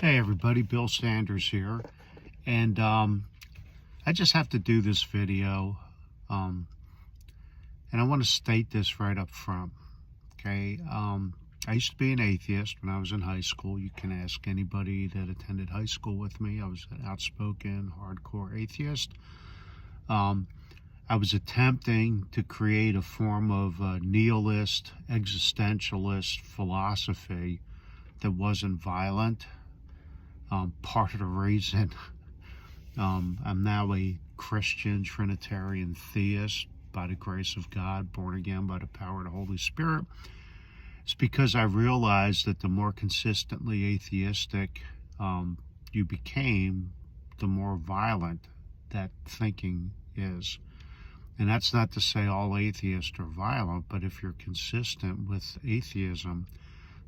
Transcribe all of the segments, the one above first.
Hey everybody, Bill Sanders here, and I just have to do this video, um, and I want to state this right up front, okay? I used to be an atheist when I was in high school. You can ask anybody that attended high school with me. I was an outspoken, hardcore atheist. Um, I was attempting to create a form of nihilist, existentialist philosophy that wasn't violent. Part of the reason I'm now a Christian Trinitarian theist by the grace of God, born again by the power of the Holy Spirit. It's because I realized that the more consistently atheistic you became, the more violent that thinking is. And that's not to say all atheists are violent, but if you're consistent with atheism,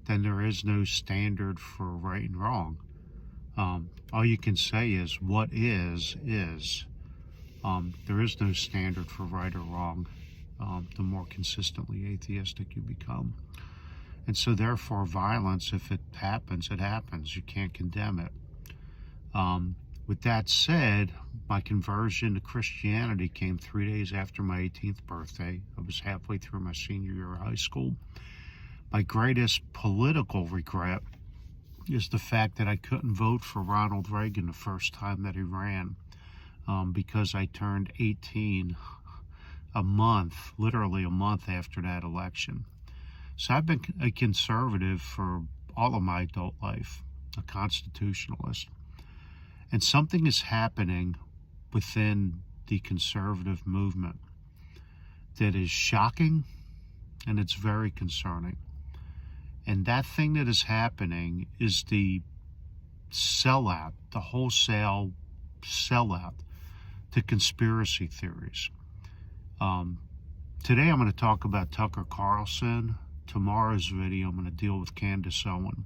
then there is no standard for right and wrong. All you can say is what is. There is no standard for right or wrong, the more consistently atheistic you become. And so therefore violence, if it happens, it happens. You can't condemn it. With that said, my conversion to Christianity came 3 days after my 18th birthday. I was halfway through my senior year of high school. My greatest political regret is the fact that I couldn't vote for Ronald Reagan the first time that he ran, because I turned 18 literally a month after that election. So I've been a conservative for all of my adult life, a constitutionalist. And something is happening within the conservative movement that is shocking, and it's very concerning. And that thing that is happening is the sellout, the wholesale sellout to conspiracy theories. Today I'm going to talk about Tucker Carlson. Tomorrow's video I'm going to deal with Candace Owen.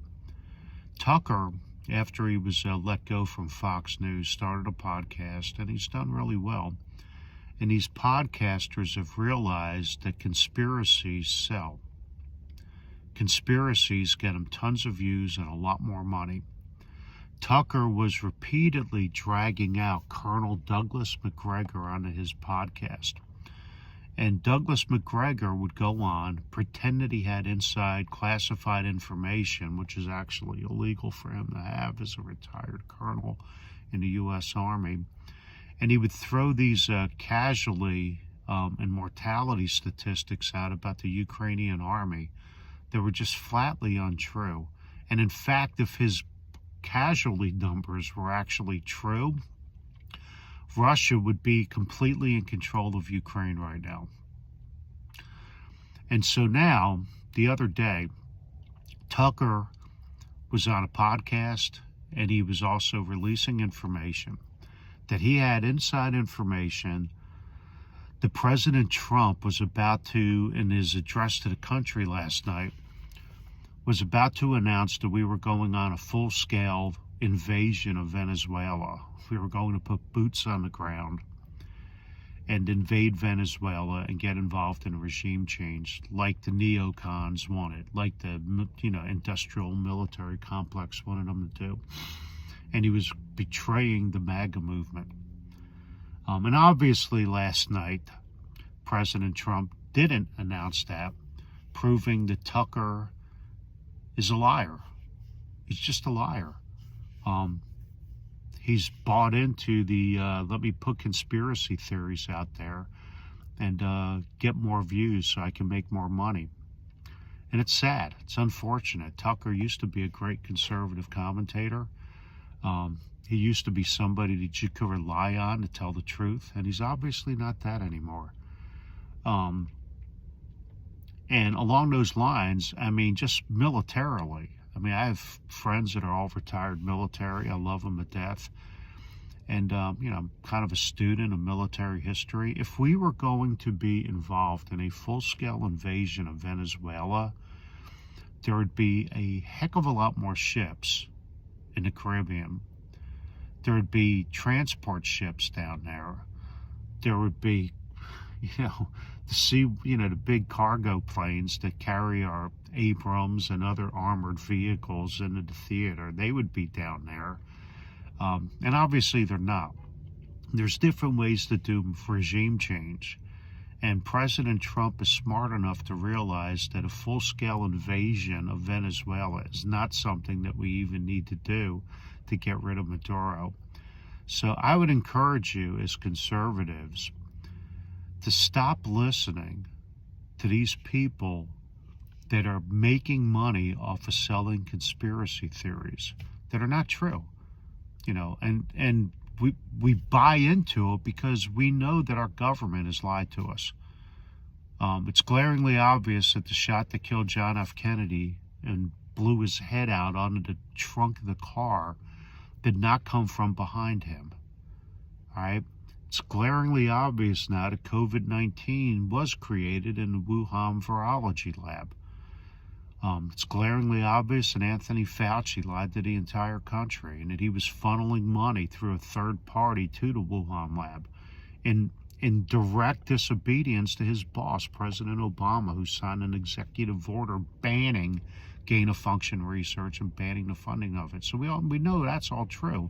Tucker, after he was let go from Fox News, started a podcast, and he's done really well. And these podcasters have realized that conspiracies sell. Conspiracies get him tons of views and a lot more money. Tucker was repeatedly dragging out Colonel Douglas Macgregor onto his podcast. And Douglas Macgregor would go on, pretend that he had inside classified information, which is actually illegal for him to have as a retired colonel in the U.S. Army. And he would throw these casualty and mortality statistics out about the Ukrainian army that were just flatly untrue. And in fact, if his casualty numbers were actually true, Russia would be completely in control of Ukraine right now. And so now, the other day, Tucker was on a podcast, and he was also releasing information that he had inside information that President Trump was about to, in his address to the country last night, was about to announce that we were going on a full-scale invasion of Venezuela. We were going to put boots on the ground and invade Venezuela and get involved in a regime change like the neocons wanted, like the industrial military complex wanted them to do. And he was betraying the MAGA movement. And obviously last night, President Trump didn't announce that, proving that Tucker is a liar. He's just a liar. He's bought into the let me put conspiracy theories out there and get more views so I can make more money. And it's sad. It's unfortunate. Tucker used to be a great conservative commentator. He used to be somebody that you could rely on to tell the truth, and he's obviously not that anymore. And along those lines, I mean, just militarily, I mean, I have friends that are all retired military. I love them to death. And, I'm kind of a student of military history. If we were going to be involved in a full-scale invasion of Venezuela, there would be a heck of a lot more ships in the Caribbean. There would be transport ships down there. There would be, to see, you know, the big cargo planes that carry our Abrams and other armored vehicles into the theater. They would be down there. And obviously they're not. There's different ways to do regime change. And President Trump is smart enough to realize that a full-scale invasion of Venezuela is not something that we even need to do to get rid of Maduro. So I would encourage you as conservatives to stop listening to these people that are making money off of selling conspiracy theories that are not true. You know, and we buy into it because we know that our government has lied to us. It's glaringly obvious that the shot that killed John F. Kennedy and blew his head out onto the trunk of the car did not come from behind him. All right? It's glaringly obvious now that COVID-19 was created in the Wuhan virology lab. It's glaringly obvious that Anthony Fauci lied to the entire country and that he was funneling money through a third party to the Wuhan lab in direct disobedience to his boss, President Obama, who signed an executive order banning gain-of-function research and banning the funding of it. So we know that's all true.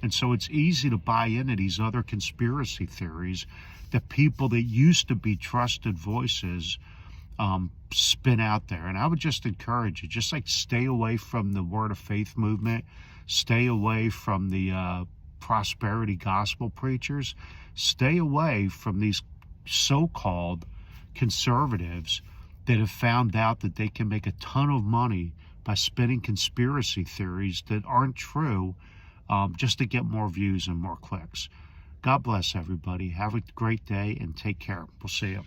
And so it's easy to buy into these other conspiracy theories that people that used to be trusted voices spin out there. And I would just encourage you, just like stay away from the Word of Faith movement, stay away from the prosperity gospel preachers, stay away from these so-called conservatives that have found out that they can make a ton of money by spinning conspiracy theories that aren't true, just to get more views and more clicks. God bless everybody. Have a great day and take care. We'll see you.